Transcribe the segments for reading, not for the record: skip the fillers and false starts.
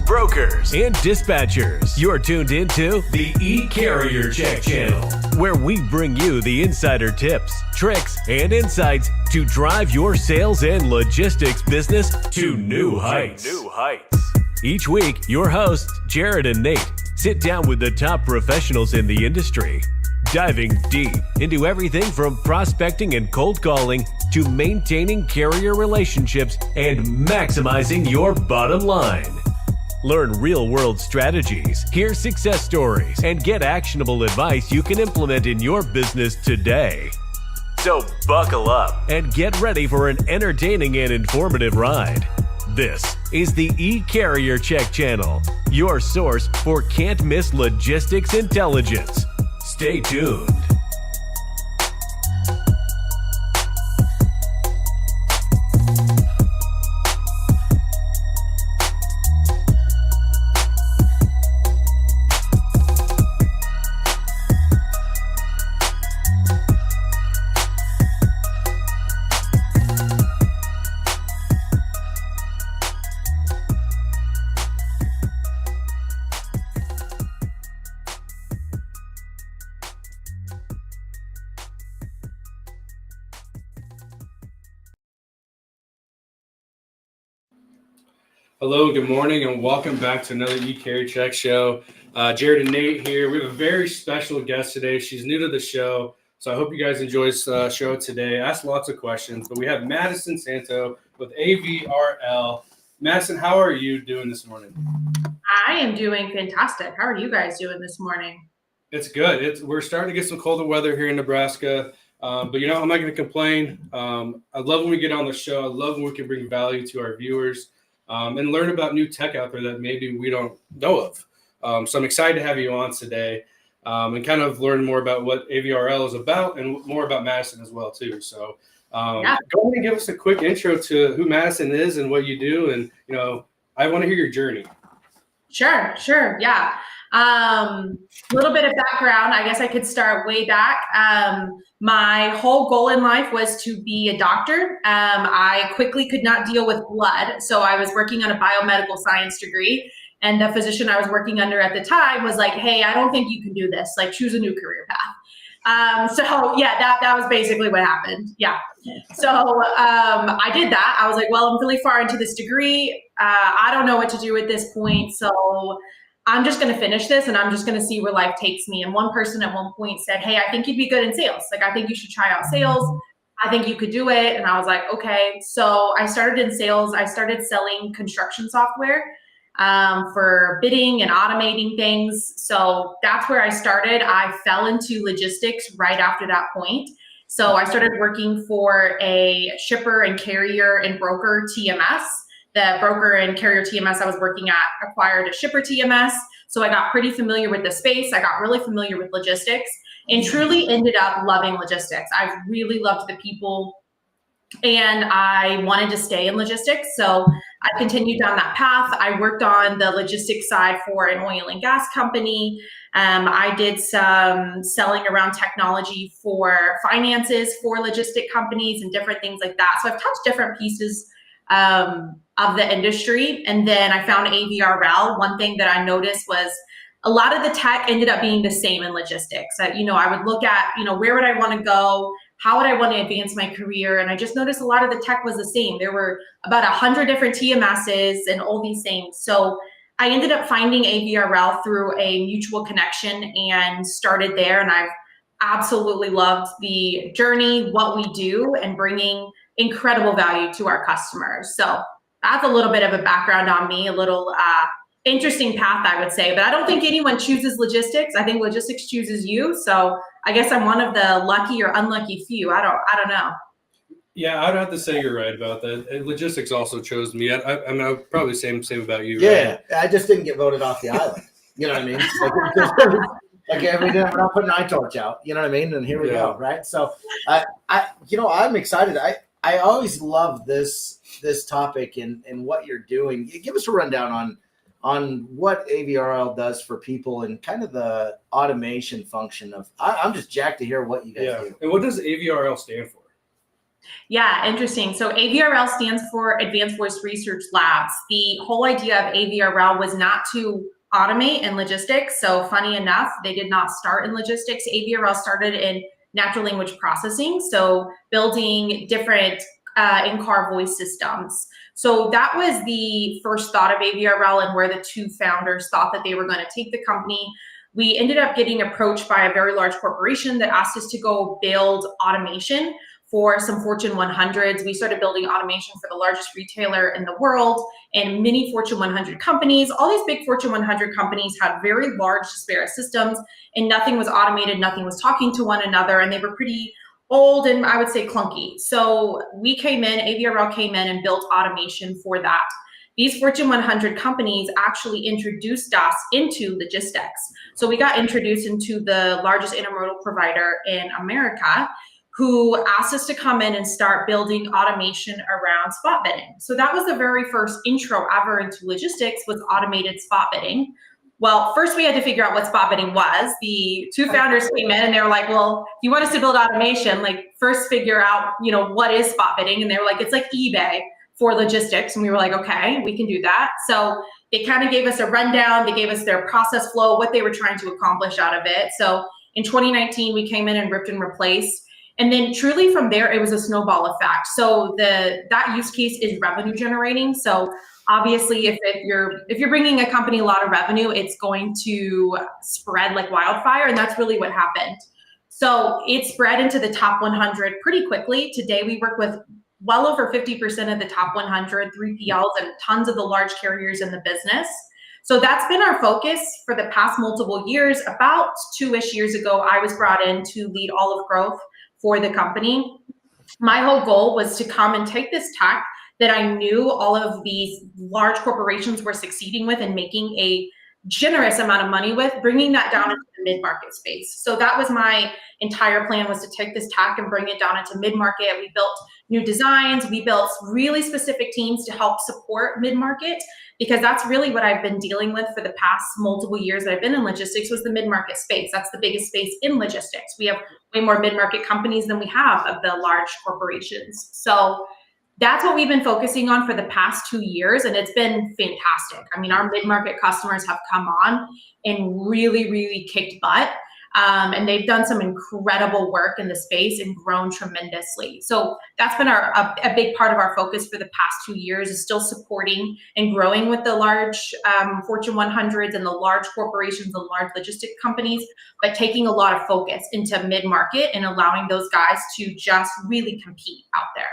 brokers, and dispatchers. You're tuned into the E-Carrier Check channel, where we bring you the insider tips, tricks, and insights to drive your sales and logistics business to new heights. Each week, your hosts, Jared and Nate, sit down with the top professionals in the industry, diving deep into everything from prospecting and cold calling to maintaining carrier relationships and maximizing your bottom line. Learn real-world strategies, hear success stories, and get actionable advice you can implement in your business today. So buckle up and get ready for an entertaining and informative ride. This is the E-Carrier Check channel, your source for can't-miss logistics intelligence. Stay tuned. Hello, good morning, and welcome back to another E-Carrier Check show. Jared and Nate here. We have a very special guest today. She's new to the show, so I hope you guys enjoy this show today. Ask lots of questions, but we have Madison Santo with AVRL. Madison, how are you doing this morning? I am doing fantastic. How are you guys doing this morning? It's good. We're starting to get some colder weather here in Nebraska, but I'm not going to complain. I love when we get on the show. I love when we can bring value to our viewers. And learn about new tech out there that maybe we don't know of. So I'm excited to have you on today and kind of learn more about what AVRL is about and more about Madison as well, too. So go ahead and give us a quick intro to who Madison is and what you do. And, I want to hear your journey. Sure. Yeah. Little bit of background. I guess I could start way back. My whole goal in life was to be a doctor. I quickly could not deal with blood. So I was working on a biomedical science degree. And the physician I was working under at the time was like, hey, I don't think you can do this. Like, choose a new career path. That was basically what happened. Yeah. So I did that. I was like, well, I'm really far into this degree. I don't know what to do at this point. So I'm just going to finish this and I'm just going to see where life takes me. And one person at one point said, hey, I think you'd be good in sales. Like, I think you should try out sales. I think you could do it. And I was like, okay. So I started in sales. I started selling construction software for bidding and automating things. So that's where I started. I fell into logistics right after that point. So I started working for a shipper and carrier and broker TMS. The broker and carrier TMS I was working at acquired a shipper TMS. So I got pretty familiar with the space. I got really familiar with logistics and truly ended up loving logistics. I really loved the people and I wanted to stay in logistics. So I continued down that path. I worked on the logistics side for an oil and gas company. I did some selling around technology for finances for logistic companies and different things like that. So I've touched different pieces of the industry. And then I found AVRL. One thing that I noticed was a lot of the tech ended up being the same in logistics. I would look at, where would I want to go? How would I want to advance my career? And I just noticed a lot of the tech was the same. There were about 100 different TMSs and all these things. So I ended up finding AVRL through a mutual connection and started there. And I've absolutely loved the journey, what we do, and bringing incredible value to our customers. So that's a little bit of a background on me, a little interesting path, I would say. But I don't think anyone chooses logistics. I think logistics chooses you. So I guess I'm one of the lucky or unlucky few. I don't know. Yeah, I'd have to say you're right about that. And logistics also chose me. I'm probably same about you. Yeah, right? I just didn't get voted off the island. You know what I mean? We're not putting an iTorch out. You know what I mean? And here we go, right? So, I'm excited. I always love this topic and what you're doing. Give us a rundown on what AVRL does for people and kind of the automation function of. I'm just jacked to hear what you guys do. And what does AVRL stand for? Yeah, interesting. So AVRL stands for Advanced Voice Research Labs. The whole idea of AVRL was not to automate in logistics. So funny enough, they did not start in logistics. AVRL started in natural language processing. So building different in-car voice systems. So that was the first thought of AVRL and where the two founders thought that they were going to take the company. We ended up getting approached by a very large corporation that asked us to go build automation for some Fortune 100s. We started building automation for the largest retailer in the world and many Fortune 100 companies. All these big Fortune 100 companies had very large disparate systems and nothing was automated, nothing was talking to one another, and they were pretty old and I would say clunky. So we came in, AVRL came in and built automation for that. These Fortune 100 companies actually introduced us into logistics. So we got introduced into the largest intermodal provider in America, who asked us to come in and start building automation around spot bidding. So that was the very first intro ever into logistics, was automated spot bidding. Well, first we had to figure out what spot bidding was. The two founders came in and they were like, well, if you want us to build automation, like first figure out, what is spot bidding? And they were like, it's like eBay for logistics. And we were like, okay, we can do that. So they kind of gave us a rundown. They gave us their process flow, what they were trying to accomplish out of it. So in 2019, we came in and ripped and replaced. And then truly from there, it was a snowball effect. So that use case is revenue generating. So obviously, if you're bringing a company a lot of revenue, it's going to spread like wildfire, and that's really what happened. So it spread into the top 100 pretty quickly. Today, we work with well over 50% of the top 100 3PLs and tons of the large carriers in the business. So that's been our focus for the past multiple years. About 2-ish years ago, I was brought in to lead all of growth for the company. My whole goal was to come and take this tech that I knew all of these large corporations were succeeding with and making a generous amount of money with, bringing that down into the mid-market space. So that was my entire plan, was to take this tech and bring it down into mid-market. We built new designs. We built really specific teams to help support mid-market, because that's really what I've been dealing with for the past multiple years that I've been in logistics, was the mid-market space. That's the biggest space in logistics. We have way more mid-market companies than we have of the large corporations. So that's what we've been focusing on for the past 2 years, and it's been fantastic. I mean, our mid-market customers have come on and really, really kicked butt. And they've done some incredible work in the space and grown tremendously. So that's been a big part of our focus for the past 2 years, is still supporting and growing with the large Fortune 100s and the large corporations and large logistic companies, but taking a lot of focus into mid-market and allowing those guys to just really compete out there.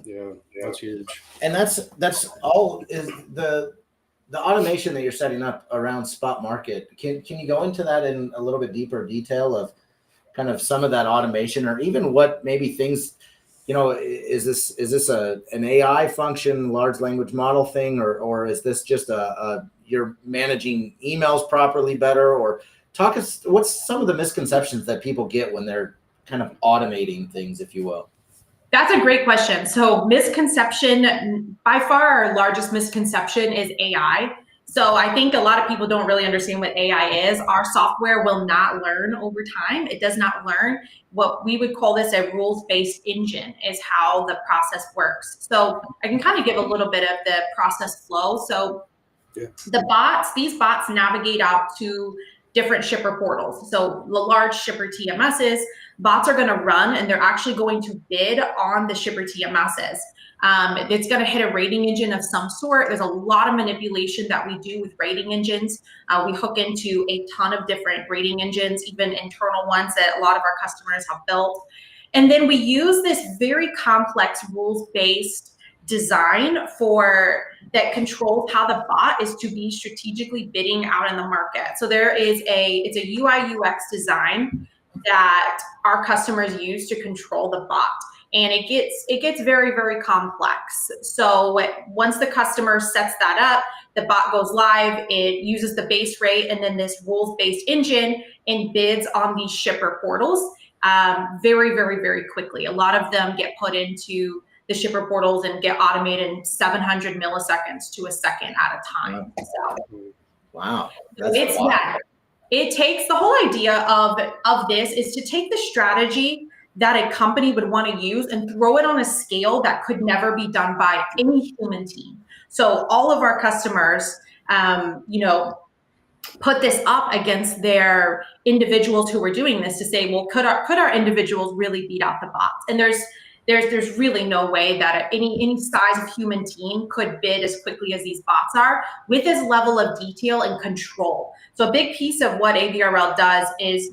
Yeah, that's huge. And that's all is the automation that you're setting up around spot market. Can you go into that in a little bit deeper detail of kind of some of that automation, or even what maybe things, is this an AI function, large language model thing, or is this just you're managing emails properly better? Or what's some of the misconceptions that people get when they're kind of automating things, if you will? That's a great question. So misconception, by far our largest misconception is AI. So I think a lot of people don't really understand what AI is. Our software will not learn over time. It does not learn. What we would call this a rules-based engine is how the process works. So I can kind of give a little bit of the process flow. So these bots navigate out to different shipper portals. So the large shipper TMSs, bots are going to run and they're actually going to bid on the shipper TMSs. It's going to hit a rating engine of some sort. There's a lot of manipulation that we do with rating engines. We hook into a ton of different rating engines, even internal ones that a lot of our customers have built. And then we use this very complex rules-based design that controls how the bot is to be strategically bidding out in the market. So it's a UI UX design that our customers use to control the bot. And it gets very, very complex. So once the customer sets that up, the bot goes live, it uses the base rate and then this rules-based engine and bids on these shipper portals very, very, very quickly. A lot of them get put into the shipper portals and get automated in 700 milliseconds to a second at a time. So, wow. It takes the whole idea of this is to take the strategy that a company would want to use and throw it on a scale that could never be done by any human team. So all of our customers, put this up against their individuals who were doing this to say, well, could our individuals really beat out the bots? And there's really no way that any size of human team could bid as quickly as these bots are with this level of detail and control. So a big piece of what AVRL does is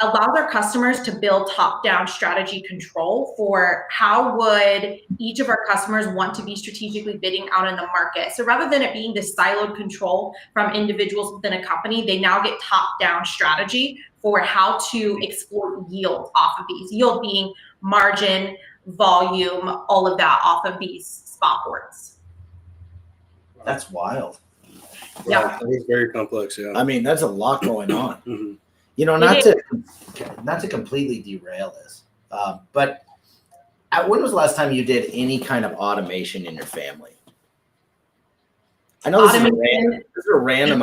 allows our customers to build top-down strategy control for how would each of our customers want to be strategically bidding out in the market. So rather than it being this siloed control from individuals within a company, they now get top-down strategy for how to exploit yield off of these. Yield being margin, volume, all of that off of these spot boards. That's wild. Yeah. That is very complex. Yeah. I mean, there's a lot going on. Mhm. You know, not to completely derail this, but when was the last time you did any kind of automation in your family? I know this is a random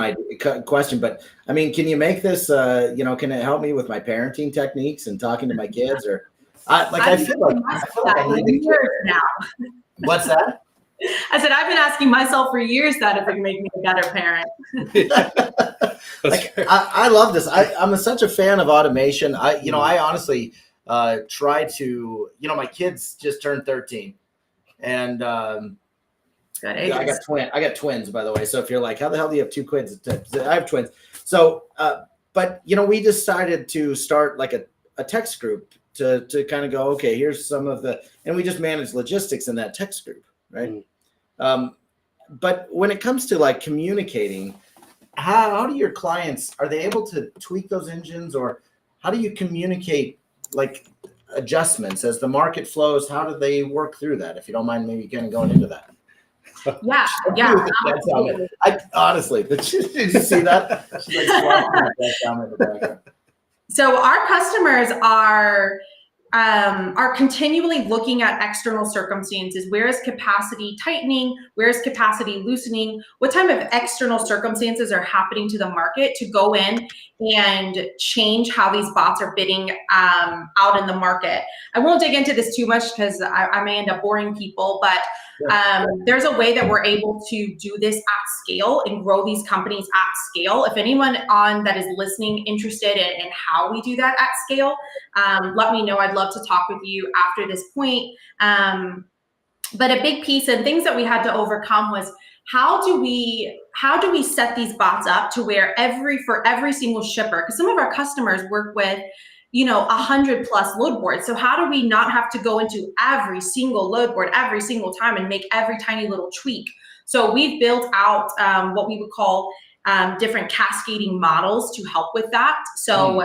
question, but I mean, can you make this? Can it help me with my parenting techniques and talking to my kids? Or I feel like I need to now. What's that? I said I've been asking myself for years that if it can make me a better parent. I love this. I'm such a fan of automation. I honestly try to. My kids just turned 13, and I got twins, by the way. So if you're like, how the hell do you have two kids? I have twins. So, but we decided to start like a text group to kind of go, okay, here's some of and we just manage logistics in that text group, right? But when it comes to like communicating, how do your clients, are they able to tweak those engines, or how do you communicate like adjustments as the market flows? How do they work through that? If you don't mind, maybe kind of going into that. Yeah. Honestly, did you see that? She's like, so our customers are continually looking at external circumstances. Where is capacity tightening? Where is capacity loosening? What type of external circumstances are happening to the market to go in and change how these bots are bidding out in the market? I won't dig into this too much because I may end up boring people, but there's a way that we're able to do this at scale and grow these companies at scale. If anyone that is listening interested in how we do that at scale, let me know. I'd love to talk with you after this point. But a big piece and things that we had to overcome was how do we set these bots up to where for every single shipper, because some of our customers work with 100+ load boards. So how do we not have to go into every single load board every single time and make every tiny little tweak? So we've built out what we would call different cascading models to help with that. So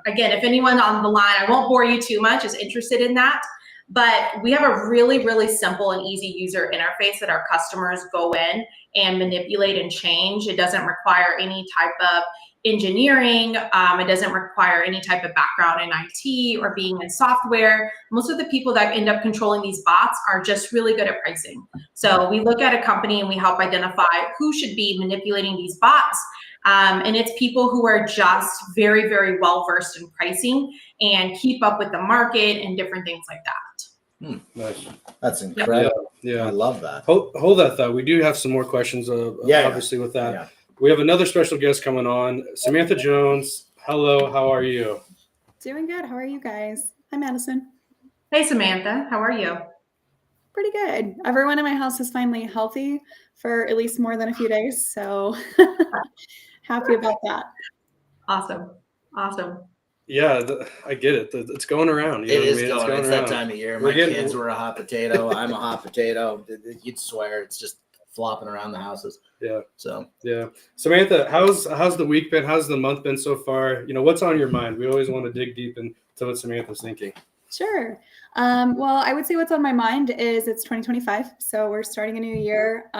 again, if anyone on the line, I won't bore you too much, is interested in that, but we have a really, really simple and easy user interface that our customers go in and manipulate and change. It doesn't require any type of engineering. It doesn't require any type of background in IT or being in software. Most of the people that end up controlling these bots are just really good at pricing. So we look at a company and we help identify who should be manipulating these bots. And it's people who are just very, very well versed in pricing and keep up with the market and different things like that. Nice. That's incredible. Yeah. I love that. Hold that thought. We do have some more questions, obviously, with that. Yeah. We have another special guest coming on, Samantha Jones. Hello, how are you? Doing good. How are you guys? Hi, Madison. Hey, Samantha. How are you? Pretty good. Everyone in my house is finally healthy for at least more than a few days, so happy about that. Awesome. Yeah, I get it. It's going around. It is going. It's that time of year. My kids were a hot potato. I'm a hot potato. You'd swear it's just flopping around the houses. Yeah. So yeah. Samantha, how's the week been? How's the month been so far? What's on your mind? We always want to dig deep into what Samantha's thinking. Sure. Well, I would say what's on my mind is it's 2025. So we're starting a new year.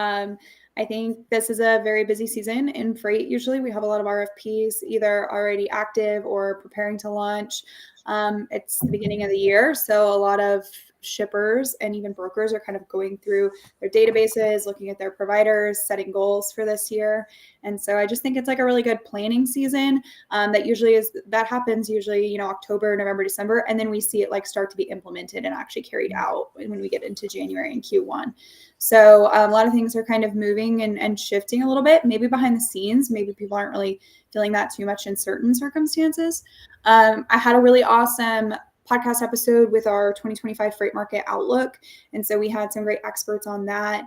I think this is a very busy season in freight. Usually we have a lot of RFPs either already active or preparing to launch. It's the beginning of the year, so a lot of shippers and even brokers are kind of going through their databases, looking at their providers, setting goals for this year. And so I just think it's like a really good planning season. That happens usually, October, November, December, and then we see it like start to be implemented and actually carried out when we get into January and Q1. So a lot of things are kind of moving and shifting a little bit, maybe behind the scenes. Maybe people aren't really feeling that too much in certain circumstances. I had a really awesome podcast episode with our 2025 freight market outlook. And so we had some great experts on that,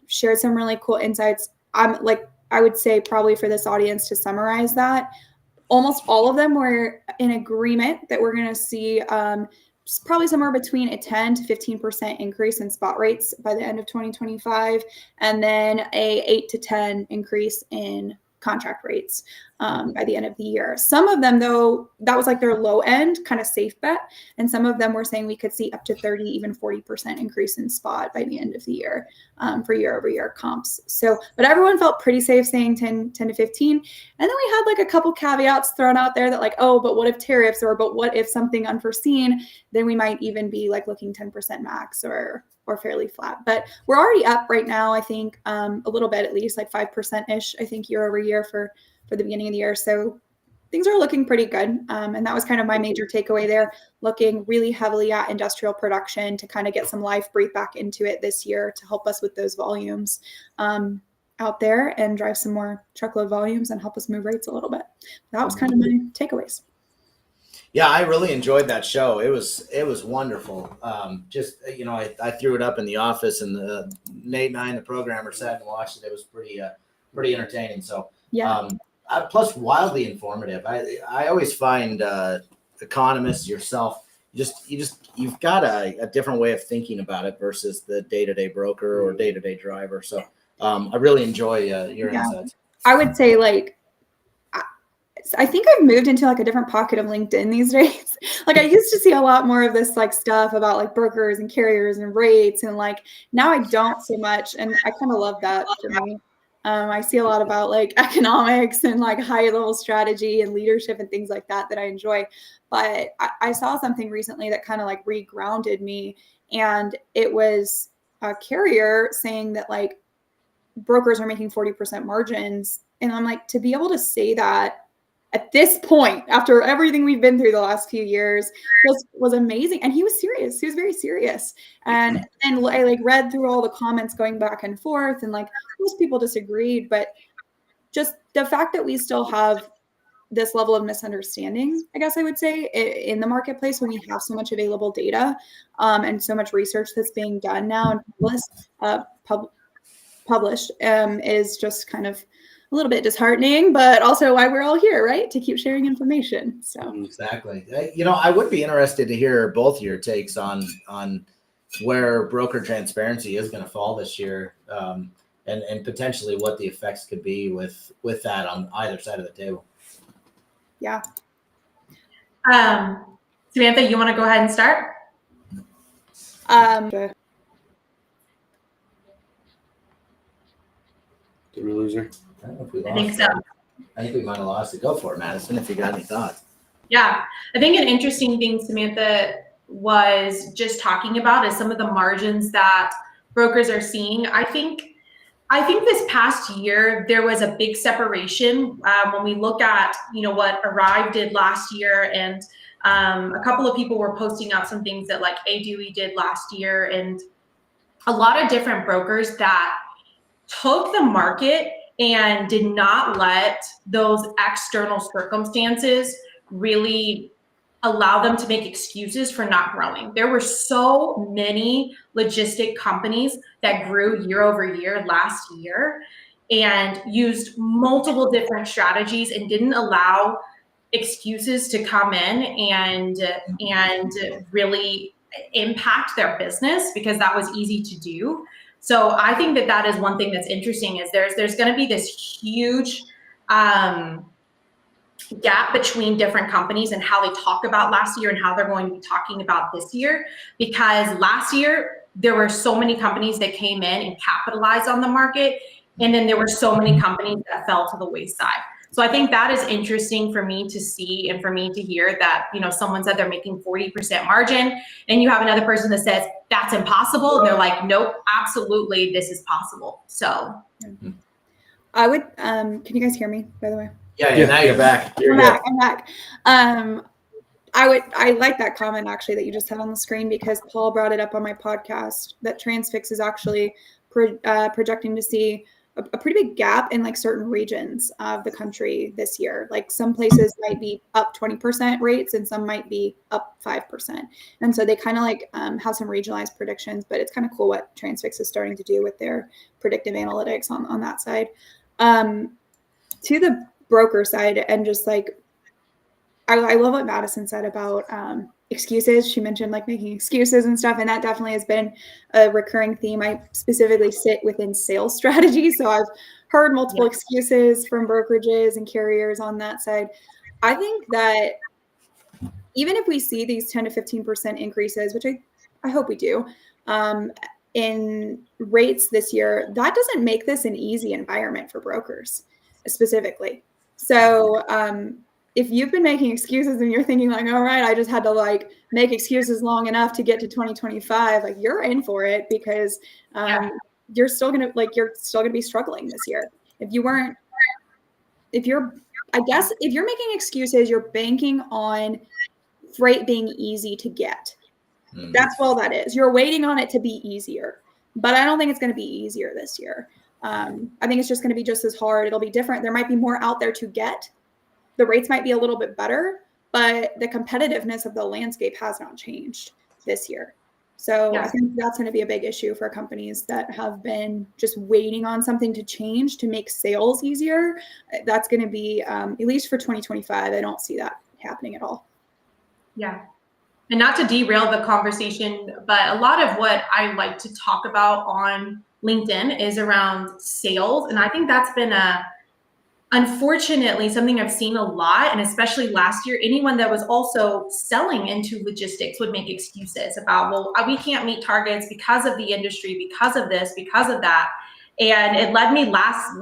shared some really cool insights. I would say probably for this audience to summarize that, almost all of them were in agreement that we're going to see probably somewhere between a 10 to 15% increase in spot rates by the end of 2025, and then a 8 to 10 increase in contract rates by the end of the year. Some of them, though, that was like their low end kind of safe bet. And some of them were saying we could see up to 30, even 40% increase in spot by the end of the year for year over year comps. So, but everyone felt pretty safe saying 10 to 15. And then we had like a couple caveats thrown out there that like, oh, but what if tariffs, or but what if something unforeseen, then we might even be like looking 10% max or fairly flat. But we're already up right now, I think, a little bit, at least like 5%-ish, I think, year over year for the beginning of the year. So things are looking pretty good. And that was kind of my major takeaway there, looking really heavily at industrial production to kind of get some life breathe back into it this year to help us with those volumes out there and drive some more truckload volumes and help us move rates a little bit. That was kind of my takeaways. Yeah, I really enjoyed that show. It was wonderful. I threw it up in the office, and Nate and I, the programmer, sat and watched it. It was pretty entertaining. So yeah. Plus wildly informative. I always find economists, yourself, you've got a different way of thinking about it versus the day-to-day broker or day-to-day driver. So I really enjoy your insights. I would say I think I've moved into like a different pocket of LinkedIn these days. Like I used to see a lot more of this like stuff about like brokers and carriers and rates, and like now I don't so much, and I kind of love that for me. I see a lot about like economics and like high level strategy and leadership and things like that I enjoy. But I saw something recently that kind of like regrounded me, and it was a carrier saying that like brokers are making 40% margins, and I'm like, to be able to say that at this point, after everything we've been through the last few years, was amazing. And he was serious. He was very serious. And I like read through all the comments going back and forth, and like most people disagreed, but just the fact that we still have this level of misunderstanding, I guess I would say, in the marketplace when we have so much available data and so much research that's being done now and published is just kind of a little bit disheartening, but also why we're all here, right? To keep sharing information. So exactly. I would be interested to hear both your takes on where broker transparency is going to fall this year, and potentially what the effects could be with that on either side of the table. Yeah. Samantha, you want to go ahead and start? Did we lose her? I think so. I think we might have lost it. Go for it, Madison, if you got any thoughts. Yeah, I think an interesting thing Samantha was just talking about is some of the margins that brokers are seeing. I think this past year there was a big separation when we look at what Arrive did last year, and a couple of people were posting out some things that like ADUE did last year, and a lot of different brokers that took the market and did not let those external circumstances really allow them to make excuses for not growing. There were so many logistic companies that grew year over year last year and used multiple different strategies and didn't allow excuses to come in and really impact their business, because that was easy to do. So I think that is one thing that's interesting, is there's going to be this huge gap between different companies and how they talk about last year and how they're going to be talking about this year. Because last year, there were so many companies that came in and capitalized on the market. And then there were so many companies that fell to the wayside. So I think that is interesting for me to see and for me to hear that, someone said they're making 40% margin and you have another person that says that's impossible. And they're like, nope, absolutely, this is possible. So I would, can you guys hear me, by the way? Yeah. Now you're back. I'm back. I like that comment actually that you just had on the screen, because Paul brought it up on my podcast that Transfix is actually projecting to see a pretty big gap in like certain regions of the country this year. Like some places might be up 20% rates and some might be up 5%. And so they kind of like have some regionalized predictions, but it's kind of cool what Transfix is starting to do with their predictive analytics on that side. To the broker side, and just like, I love what Madison said about excuses. She mentioned like making excuses and stuff, and that definitely has been a recurring theme. I specifically sit within sales strategy, so I've heard multiple excuses from brokerages and carriers on that side. I think that even if we see these 10 to 15% increases, which I hope we do, in rates this year, that doesn't make this an easy environment for brokers specifically. So if you've been making excuses and you're thinking like, all right, I just had to like make excuses long enough to get to 2025, like you're in for it, because you're still gonna be struggling this year. If you're making excuses, you're banking on freight being easy to get. That's all that is. You're waiting on it to be easier, but I don't think it's going to be easier this year. I think it's just going to be just as hard. It'll be different. There might be more out there to get. The rates might be a little bit better, but the competitiveness of the landscape has not changed this year. So I think that's going to be a big issue for companies that have been just waiting on something to change to make sales easier. That's going to be, at least for 2025, I don't see that happening at all. Yeah. And not to derail the conversation, but a lot of what I like to talk about on LinkedIn is around sales. And I think that's been unfortunately something I've seen a lot, and especially last year, anyone that was also selling into logistics would make excuses about, well, we can't meet targets because of the industry, because of this, because of that. And it led me last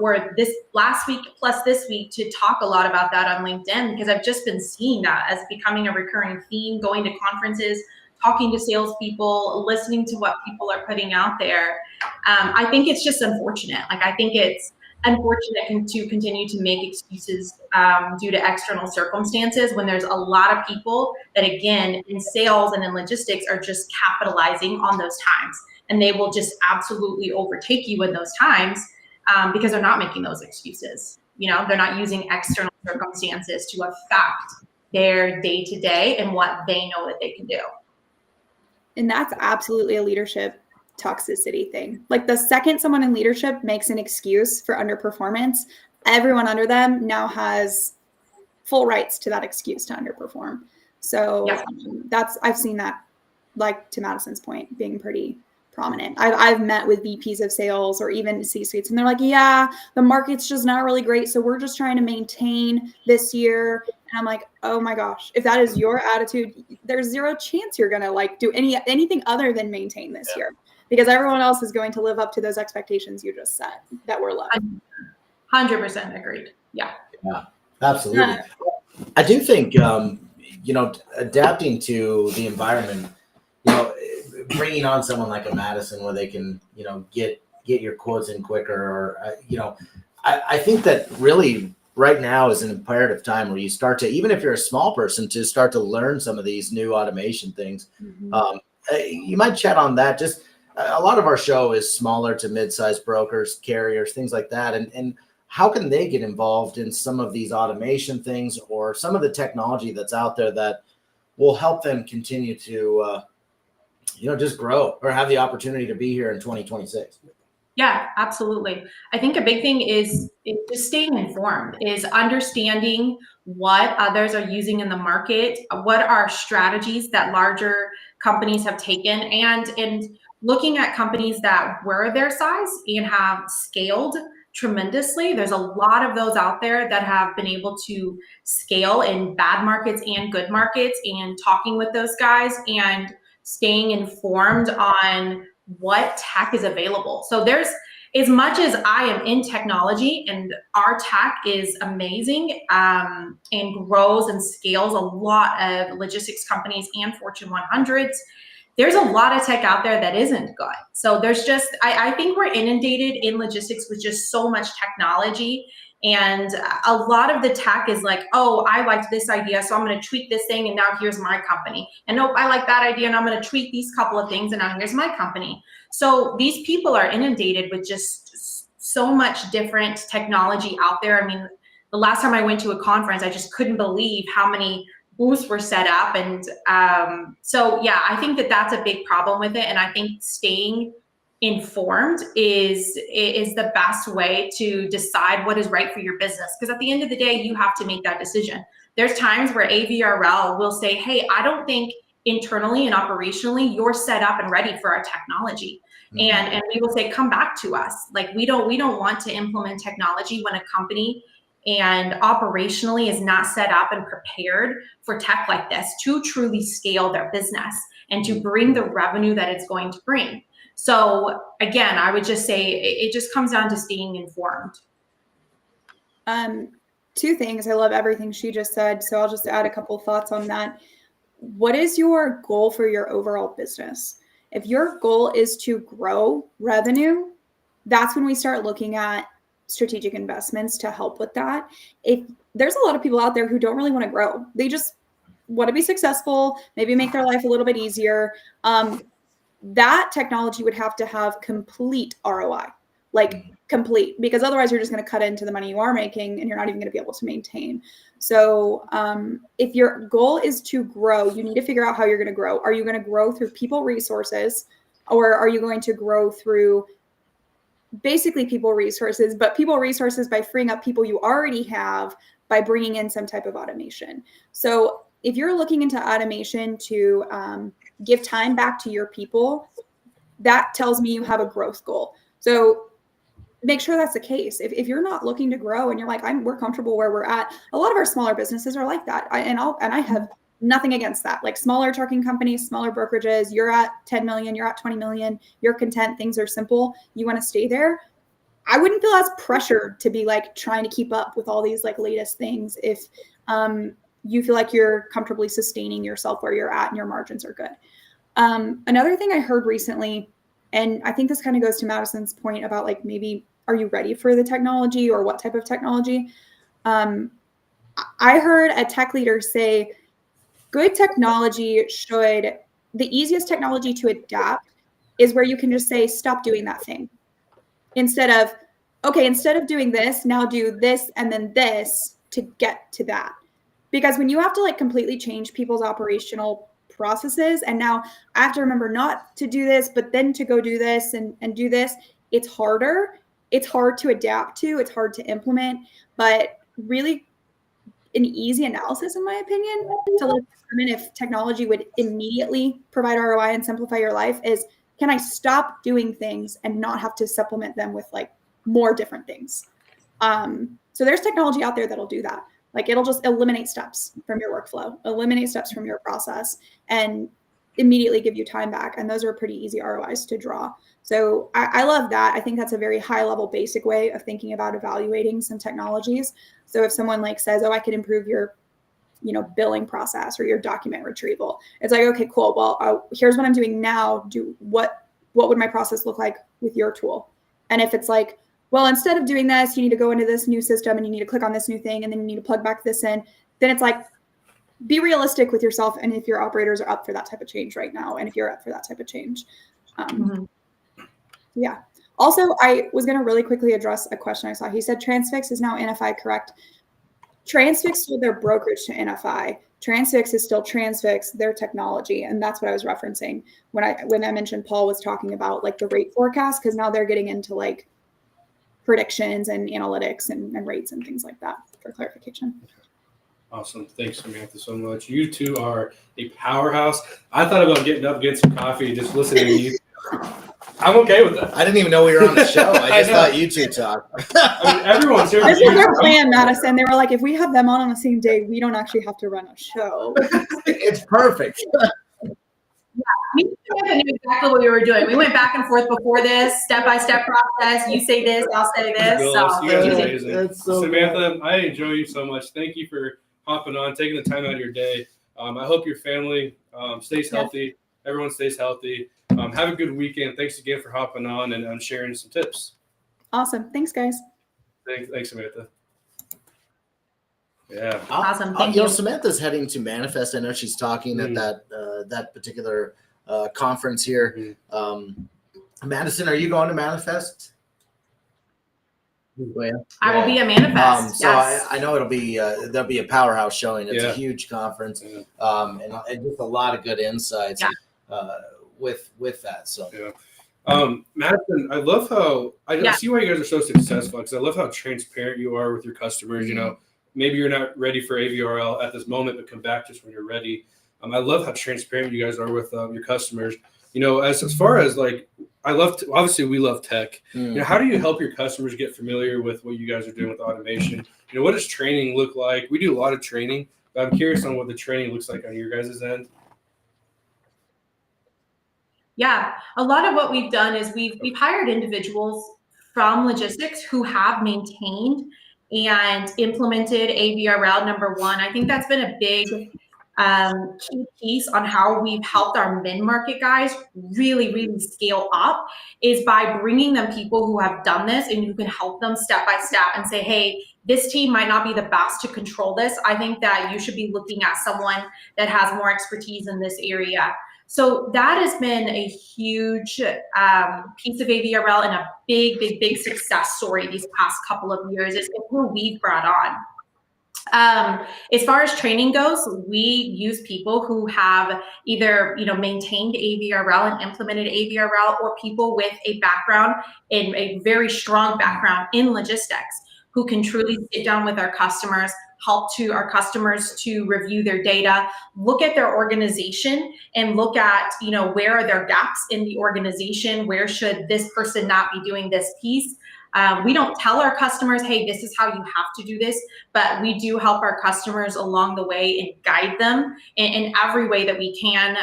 week plus this week to talk a lot about that on LinkedIn, because I've just been seeing that as becoming a recurring theme, going to conferences, talking to salespeople, listening to what people are putting out there. I think it's just unfortunate. Like, I think it's unfortunate to continue to make excuses due to external circumstances when there's a lot of people that, again, in sales and in logistics are just capitalizing on those times. And they will just absolutely overtake you in those times because they're not making those excuses. They're not using external circumstances to affect their day-to-day and what they know that they can do. And that's absolutely a leadership toxicity thing. Like the second someone in leadership makes an excuse for underperformance, everyone under them now has full rights to that excuse to underperform. So I've seen that, like to Madison's point, being pretty prominent. I've met with VPs of sales or even C-suites, and they're like, yeah, the market's just not really great, so we're just trying to maintain this year. And I'm like, oh my gosh, if that is your attitude, there's zero chance you're gonna like do anything other than maintain this year, because everyone else is going to live up to those expectations you just set that were low. 100% agreed. Yeah, absolutely. I do think adapting to the environment, bringing on someone like a Madison where they can, get your quotes in quicker, or, I think that really right now is an imperative time where you start to, even if you're a small person, to start to learn some of these new automation things. You might chat on that. Just a lot of our show is smaller to mid-sized brokers, carriers, things like that. And how can they get involved in some of these automation things or some of the technology that's out there that will help them continue to, just grow or have the opportunity to be here in 2026? Yeah, absolutely. I think a big thing is just staying informed, is understanding what others are using in the market, what are strategies that larger companies have taken, and looking at companies that were their size and have scaled tremendously. There's a lot of those out there that have been able to scale in bad markets and good markets, and talking with those guys and staying informed on what tech is available. So as much as I am in technology and our tech is amazing and grows and scales a lot of logistics companies and Fortune 100s, there's a lot of tech out there that isn't good. So there's just, I think we're inundated in logistics with just so much technology. And a lot of the tech is like, oh, I liked this idea, so I'm going to tweak this thing, and now here's my company. And nope, I like that idea, and I'm going to tweak these couple of things, and now here's my company. So these people are inundated with just so much different technology out there. I mean, the last time I went to a conference, I just couldn't believe how many booths were set up. And so, yeah, I think that that's a big problem with it. And I think staying informed is the best way to decide what is right for your business. Because at the end of the day, you have to make that decision. There's times where AVRL will say, hey, I don't think internally and operationally you're set up and ready for our technology. And we will say, come back to us. Like, we don't want to implement technology when a company and operationally is not set up and prepared for tech like this to truly scale their business and to bring the revenue that it's going to bring. So again, I would just say it just comes down to staying informed. Two things. I love everything she just said. So I'll just add a couple thoughts on that. What is your goal for your overall business? If your goal is to grow revenue, that's when we start looking at strategic investments to help with that. If there's a lot of people out there who don't really want to grow, they just want to be successful, maybe make their life a little bit easier. That technology would have to have complete ROI, like complete, because otherwise you're just going to cut into the money you are making and you're not even going to be able to maintain. So if your goal is to grow, you need to figure out how you're going to grow. Are you going to grow through people resources, or are you going to grow through basically people resources, but people resources by freeing up people you already have by bringing in some type of automation? So if you're looking into automation to give time back to your people, that tells me you have a growth goal. So make sure that's the case. If you're not looking to grow and you're like, we're comfortable where we're at, a lot of our smaller businesses are like that. I have nothing against that. Like smaller trucking companies, smaller brokerages, you're at 10 million, you're at 20 million, you're content, things are simple, you want to stay there. I wouldn't feel as pressured to be like trying to keep up with all these like latest things if you feel like you're comfortably sustaining yourself where you're at and your margins are good. Another thing I heard recently, and I think this kind of goes to Madison's point about like, maybe, are you ready for the technology or what type of technology? I heard a tech leader say, good technology the easiest technology to adapt is where you can just say, stop doing that thing. Instead of doing this, now do this and then this to get to that. Because when you have to like completely change people's operational processes, and now I have to remember not to do this, but then to go do this and do this, it's harder. It's hard to adapt to, it's hard to implement, but really an easy analysis, in my opinion, to look if technology would immediately provide ROI and simplify your life is, can I stop doing things and not have to supplement them with like more different things? So there's technology out there that'll do that. Like it'll just eliminate steps from your workflow, eliminate steps from your process, and immediately give you time back. And those are pretty easy ROIs to draw. So I love that. I think that's a very high level, basic way of thinking about evaluating some technologies. So if someone like says, oh, I could improve your, billing process or your document retrieval, it's like, okay, cool. Well, here's what I'm doing now. What would my process look like with your tool? And if it's like, well, instead of doing this, you need to go into this new system and you need to click on this new thing and then you need to plug back this in, then it's like, be realistic with yourself and if your operators are up for that type of change right now, and if you're up for that type of change. Yeah. Also, I was going to really quickly address a question I saw. He said Transfix is now NFI, correct? Transfix sold their brokerage to NFI. Transfix is still Transfix, their technology. And that's what I was referencing when I mentioned Paul was talking about like the rate forecast, because now they're getting into like predictions and analytics and rates and things like that for clarification. Awesome. Thanks, Samantha, so much. You two are a powerhouse. I thought about getting up, getting some coffee, just listening to you. I'm okay with that. I didn't even know we were on the show. I just thought you two talked. I mean, everyone's here. This is their plan, Madison. They were like, if we have them on the same day, we don't actually have to run a show. It's perfect. Me and Samantha knew exactly what we were doing. We went back and forth before this, step-by-step process. You say this, I'll say this. You So guys are amazing. That's so Samantha, I enjoy you so much. Thank you for hopping on, taking the time out of your day. I hope your family stays healthy. Everyone stays healthy. Have a good weekend. Thanks again for hopping on and sharing some tips. Awesome. Thanks, guys. Thanks, Samantha. Yeah. Awesome. Thank you. Samantha's heading to Manifest. I know she's talking at that particular conference here. Madison, are you going to Manifest? I will be a Manifest. So yes. I know it'll be there'll be a powerhouse showing. It's a huge conference, and just a lot of good insights with that. So. Madison, I love how I see why you guys are so successful, because I love how transparent you are with your customers. You know, maybe you're not ready for AVRL at this moment, but come back just when you're ready. I love how transparent you guys are with your customers. You know, as far as like, obviously we love tech. You know, how do you help your customers get familiar with what you guys are doing with automation? You know, what does training look like? We do a lot of training, but I'm curious on what the training looks like on your guys' end. Yeah, a lot of what we've done is we've hired individuals from logistics who have maintained and implemented AVRL #1. I think that's been a big key piece on how we've helped our mid-market guys really scale up, is by bringing them people who have done this and who can help them step by step and say, hey, this team might not be the best to control this. I think that you should be looking at someone that has more expertise in this area. So that has been a huge piece of AVRL and a big success story these past couple of years, is who we've brought on. As far as training goes, we use people who have either, maintained AVRL and implemented AVRL, or people with a background, in a very strong background in logistics, who can truly sit down with our customers, help our customers to review their data, look at their organization, and look at, where are their gaps in the organization? Where should this person not be doing this piece? We don't tell our customers, hey, this is how you have to do this, but we do help our customers along the way and guide them in every way that we can.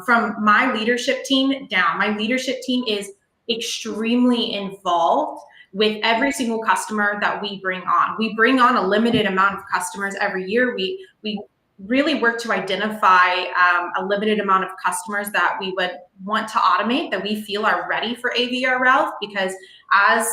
From my leadership team down, my leadership team is extremely involved with every single customer that we bring on. We bring on a limited amount of customers every year. We really work to identify a limited amount of customers that we would want to automate, that we feel are ready for AVRL, because as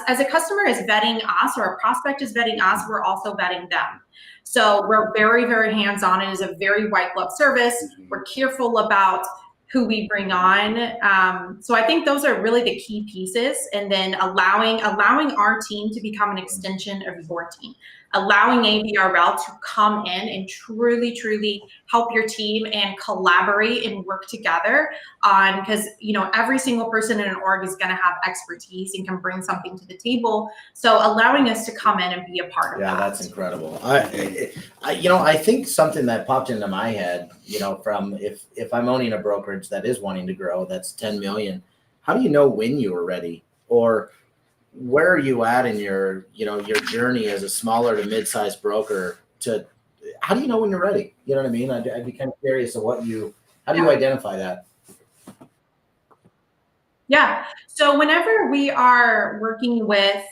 a customer is vetting us, or a prospect is vetting us, we're also vetting them. So we're very hands-on. It is a very white glove service. We're careful about who we bring on. So I think those are really the key pieces. And then allowing our team to become an extension of your team, allowing AVRL to come in and truly help your team and collaborate and work together on, because, every single person in an org is going to have expertise and can bring something to the table. So allowing us to come in and be a part of that. Yeah, that's incredible. I think something that popped into my head, from if I'm owning a brokerage that is wanting to grow, that's 10 million, how do you know when you are ready? Or where are you at in your journey as a smaller to mid-sized broker? How do you know when you're ready? You know what I mean? I'd be kind of curious of how do you identify that? Yeah. So whenever we are working with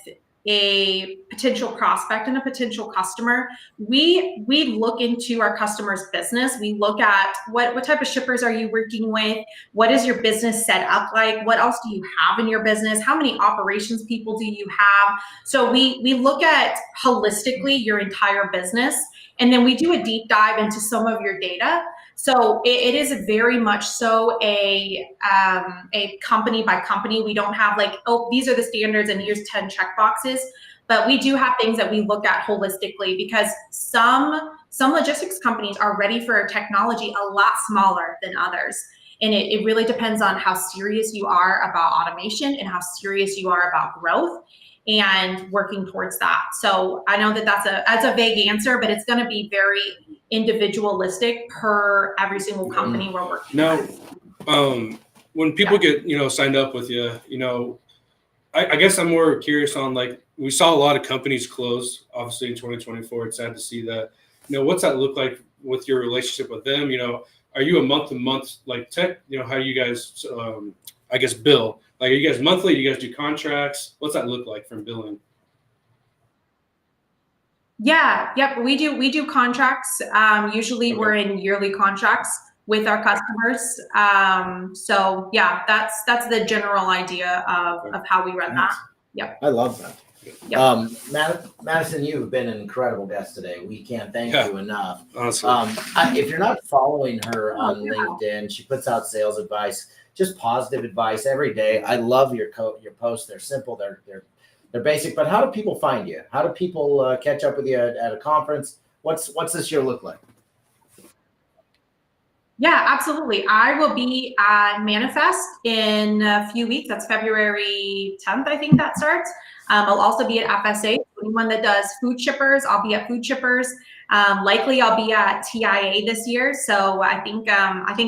a potential prospect and a potential customer, we look into our customer's business. We look at what type of shippers are you working with? What is your business set up like? What else do you have in your business? How many operations people do you have? So we look at holistically your entire business, and then we do a deep dive into some of your data. So it is very much so a company by company. We don't have like, oh, these are the standards and here's 10 check boxes, but we do have things that we look at holistically, because some logistics companies are ready for technology a lot smaller than others. And it really depends on how serious you are about automation and how serious you are about growth and working towards that. So I know that's a vague answer, but it's going to be very individualistic per every single company we're working with. Now, when people get, signed up with you, I guess I'm more curious on, like, we saw a lot of companies close, obviously, in 2024. It's sad to see that. What's that look like with your relationship with them? are you a month-to-month like tech? How do you guys, I guess, bill? Like, are you guys monthly? Do you guys do contracts? What's that look like from billing? Yeah, yep, we do contracts. Usually we're in yearly contracts with our customers. So yeah, that's the general idea of how we run that. Yep. I love that. Yep. Madison, you've been an incredible guest today. We can't thank you enough. Honestly. If you're not following her on LinkedIn, she puts out sales advice, just positive advice every day. I love your posts. They're simple. They're basic. But how do people find you? How do people catch up with you at a conference? What's this year look like? Yeah, absolutely. I will be at Manifest in a few weeks. That's February 10th, I think that starts. I'll also be at FSA. Anyone that does food shippers, I'll be at food shippers. Likely I'll be at TIA this year. So I think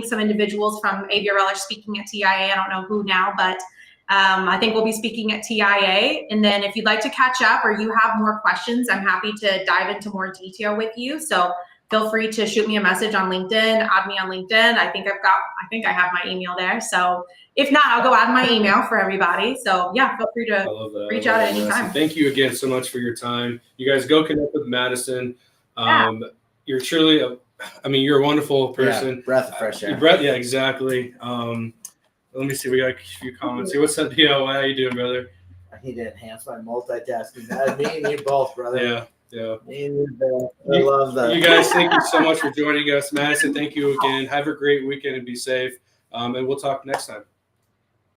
some individuals from AVRL are speaking at TIA. I don't know who now, but I think we'll be speaking at TIA. And then if you'd like to catch up or you have more questions, I'm happy to dive into more detail with you. So feel free to shoot me a message on LinkedIn, add me on LinkedIn. I think I have my email there. So if not, I'll go add my email for everybody. So yeah, feel free to reach out at any time. Thank you again so much for your time. You guys go connect with Madison. You're truly, you're a wonderful person. Yeah, breath of fresh air. Yeah, exactly. Let me see. We got a few comments here. What's up, How you doing, brother? I need to enhance my multitasking. Me and you both, brother. Yeah. Me and you both. I love that. You guys, thank you so much for joining us. Madison, thank you again. Have a great weekend and be safe. And we'll talk next time.